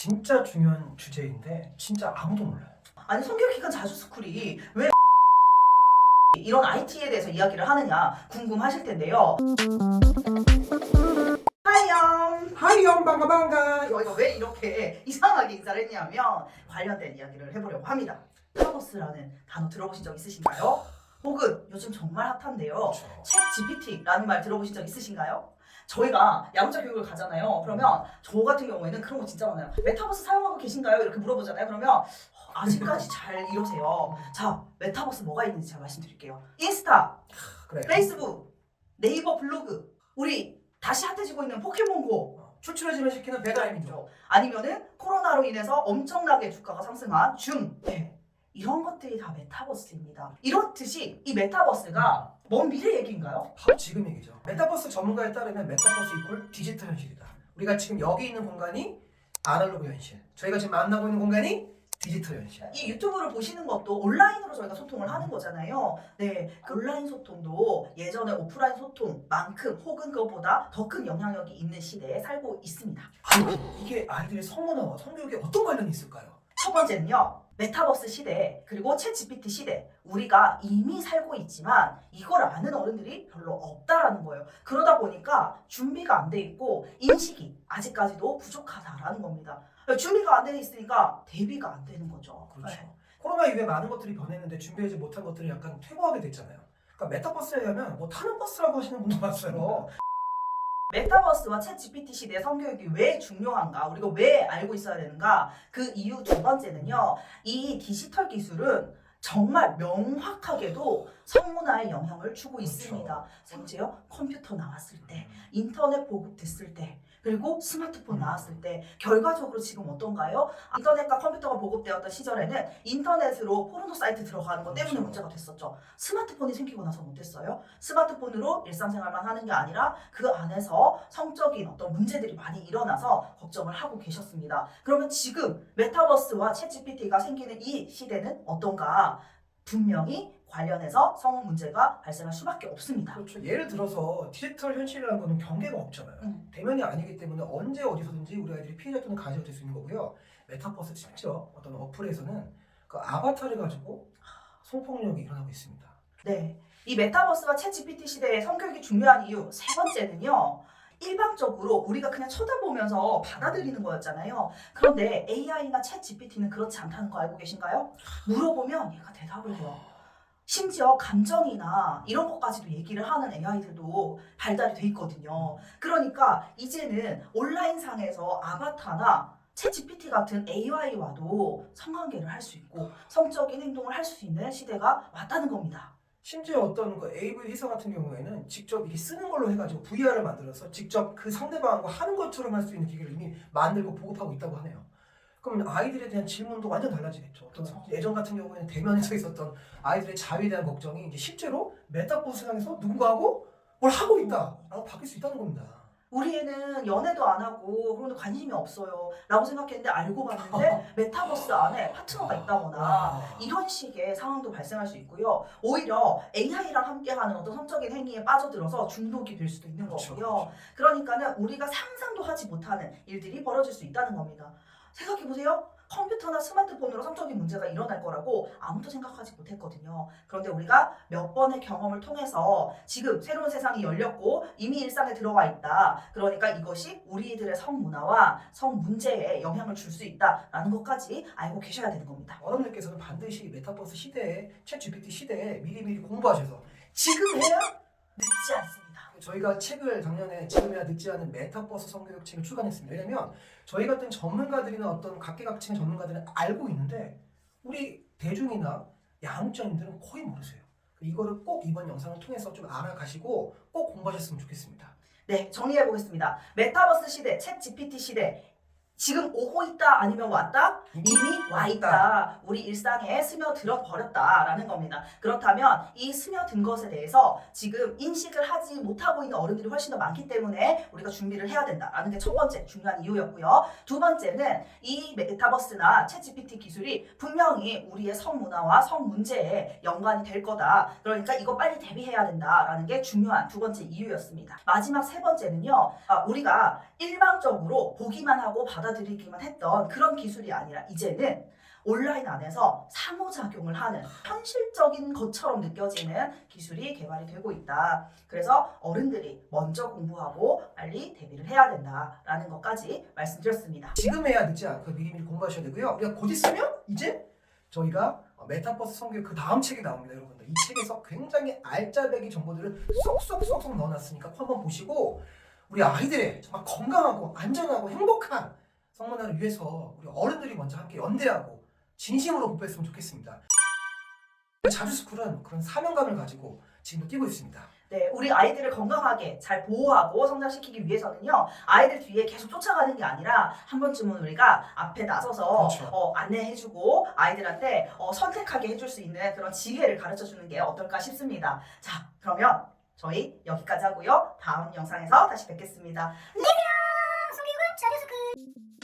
진짜 중요한 주제인데 진짜 아무도 몰라요. 아니 성교육기관 자주스쿨이 왜 이런 IT에 대해서 이야기를 하느냐 궁금하실 텐데요. 하이엄! 하이엄 반가. 저희가 왜 이렇게 이상하게 인사를 했냐면 관련된 이야기를 해보려고 합니다. 메타버스라는 단어 들어보신 적 있으신가요? 혹은 요즘 정말 핫한데요. 그렇죠. 챗 GPT라는 말 들어보신 적 있으신가요? 저희가 야구자 교육을 가잖아요. 그러면 저 같은 경우에는 그런 거 진짜 많아요. 메타버스 사용하고 계신가요? 이렇게 물어보잖아요. 그러면 아직까지 잘 이러세요. 자, 메타버스 뭐가 있는지 제가 말씀드릴게요. 인스타, 그래. 페이스북, 네이버 블로그, 우리 다시 핫해지고 있는 포켓몬고, 출출해지면 시키는 배달민족. 아니면은 코로나로 인해서 엄청나게 주가가 상승한 줌, 이런 것들이 다 메타버스입니다. 이렇듯이 이 메타버스가 먼 미래 얘기인가요? 바로 지금 얘기죠. 메타버스 전문가에 따르면 메타버스 이퀄 디지털 현실이다. 우리가 지금 여기 있는 공간이 아날로그 현실, 저희가 지금 만나고 있는 공간이 디지털 현실. 이 유튜브를 보시는 것도 온라인으로 저희가 소통을 하는 거잖아요. 네, 그 온라인 소통도 예전에 오프라인 소통만큼 혹은 그것보다 더 큰 영향력이 있는 시대에 살고 있습니다. 이게 아이들의 성문화와 성교육에 어떤 관련이 있을까요? 첫 번째는요, 메타버스 시대 그리고 챗 GPT 시대, 우리가 이미 살고 있지만 이걸 아는 어른들이 별로 없다라는 거예요. 그러다 보니까 준비가 안 돼 있고 인식이 아직까지도 부족하다라는 겁니다. 준비가 안 돼 있으니까 대비가 안 되는 거죠. 그렇죠. 네. 코로나 이후에 많은 것들이 변했는데 준비하지 못한 것들이 약간 퇴보하게 됐잖아요. 그러니까 메타버스에 하면 뭐 타는 버스라고 하시는 분도 봤어요. 메타버스와 챗 GPT 시대의 성교육이 왜 중요한가, 우리가 왜 알고 있어야 되는가, 그 이유 두 번째는요, 이 디지털 기술은 정말 명확하게도 성문화에 영향을 주고 있습니다. 언제요? 컴퓨터 나왔을 때, 인터넷 보급됐을 때, 그리고 스마트폰 나왔을 때, 결과적으로 지금 어떤가요? 인터넷과 컴퓨터가 보급되었던 시절에는 인터넷으로 포르노 사이트 들어가는 것 때문에 그렇죠. 문제가 됐었죠. 스마트폰이 생기고 나서 못됐어요. 스마트폰으로 일상생활만 하는 게 아니라 그 안에서 성적인 어떤 문제들이 많이 일어나서 걱정을 하고 계셨습니다. 그러면 지금 메타버스와 챗 GPT가 생기는 이 시대는 어떤가? 분명히 관련해서 성 문제가 발생할 수밖에 없습니다. 그렇죠. 예를 들어서 디지털 현실이라는 거는 경계가 없잖아요. 대면이 아니기 때문에 언제 어디서든지 우리 아이들이 피해자 또는 가해자가 될 수 있는 거고요. 메타버스 심지어 어떤 어플에서는 그 아바타를 가지고 성폭력이 일어나고 있습니다. 네, 이 메타버스와 챗 GPT 시대의 성교육이 중요한 이유 세 번째는요, 일방적으로 우리가 그냥 쳐다보면서 받아들이는 거였잖아요. 그런데 AI나 챗 GPT는 그렇지 않다는 거 알고 계신가요? 물어보면 얘가 대답을 해요. 심지어 감정이나 이런 것까지도 얘기를 하는 AI들도 발달이 돼 있거든요. 그러니까 이제는 온라인상에서 아바타나 챗 GPT 같은 AI와도 성관계를 할 수 있고 성적인 행동을 할 수 있는 시대가 왔다는 겁니다. 심지어 어떤 그 AV 회사 같은 경우에는 직접 이게 쓰는 걸로 해가지고 VR을 만들어서 직접 그 상대방과 하는 것처럼 할 수 있는 기계를 이미 만들고 보급하고 있다고 하네요. 그럼 아이들에 대한 질문도 완전 달라지겠죠. 어떤 예전 같은 경우에는 대면에서 있었던 아이들의 자유에 대한 걱정이 이제 실제로 메타버스 세상에서 누군가하고 뭘 하고 있다라고 바뀔 수 있다는 겁니다. 우리 애는 연애도 안 하고 그런데 관심이 없어요 라고 생각했는데 알고 봤는데 메타버스 안에 파트너가 있다거나 이런 식의 상황도 발생할 수 있고요. 오히려 AI랑 함께하는 어떤 성적인 행위에 빠져들어서 중독이 될 수도 있는 그렇죠, 거고요. 그러니까는 우리가 상상도 하지 못하는 일들이 벌어질 수 있다는 겁니다. 생각해보세요. 컴퓨터나 스마트폰으로 성적인 문제가 일어날 거라고 아무도 생각하지 못했거든요. 그런데 우리가 몇 번의 경험을 통해서 지금 새로운 세상이 열렸고 이미 일상에 들어와 있다. 그러니까 이것이 우리들의 성문화와 성문제에 영향을 줄 수 있다라는 것까지 알고 계셔야 되는 겁니다. 어른들께서는 반드시 메타버스 시대에 챗 GPT 시대에 미리미리 공부하셔서 지금 해야 늦지 않습니다. 저희가 책을 작년에 지금해야 늦지 않은 메타버스 성교육 책을 출간했습니다. 왜냐면 저희 같은 전문가들이나 어떤 각계각층의 전문가들은 알고 있는데 우리 대중이나 양육자님들은 거의 모르세요. 이거를 꼭 이번 영상을 통해서 좀 알아가시고 꼭 공부하셨으면 좋겠습니다. 네, 정리해 보겠습니다. 메타버스 시대, 챗 GPT 시대. 지금 오고 있다 아니면 왔다? 이미 와 있다. 우리 일상에 스며들어 버렸다라는 겁니다. 그렇다면 이 스며든 것에 대해서 지금 인식을 하지 못하고 있는 어른들이 훨씬 더 많기 때문에 우리가 준비를 해야 된다라는 게 첫 번째 중요한 이유였고요. 두 번째는 이 메타버스나 챗 GPT 기술이 분명히 우리의 성문화와 성문제에 연관이 될 거다. 그러니까 이거 빨리 대비해야 된다라는 게 중요한 두 번째 이유였습니다. 마지막 세 번째는요, 우리가 일방적으로 보기만 하고 받아 받아들이기만 했던 그런 기술이 아니라 이제는 온라인 안에서 상호작용을 하는 현실적인 것처럼 느껴지는 기술이 개발이 되고 있다. 그래서 어른들이 먼저 공부하고 빨리 대비를 해야 된다라는 것까지 말씀드렸습니다. 지금 해야 늦지 않고 미리미리 공부하셔야 되고요. 우리가 곧 있으면 이제 저희가 메타버스 성교육 그 다음 책이 나옵니다, 여러분들. 이 책에서 굉장히 알짜배기 정보들을 쏙쏙쏙쏙 넣어놨으니까 한번 보시고 우리 아이들의 정말 건강하고 안전하고 행복한 성문화를 위해서 우리 어른들이 먼저 함께 연대하고 진심으로 공부했으면 좋겠습니다. 자주스쿨은 그런 사명감을 가지고 지금도 뛰고 있습니다. 네, 우리 아이들을 건강하게 잘 보호하고 성장시키기 위해서는요, 아이들 뒤에 계속 쫓아가는 게 아니라 한 번쯤은 우리가 앞에 나서서 그렇죠. 안내해주고 아이들한테 선택하게 해줄 수 있는 그런 지혜를 가르쳐주는 게 어떨까 싶습니다. 자, 그러면 저희 여기까지 하고요. 다음 영상에서 다시 뵙겠습니다. 안녕하세요. 성교육은 자주스쿨.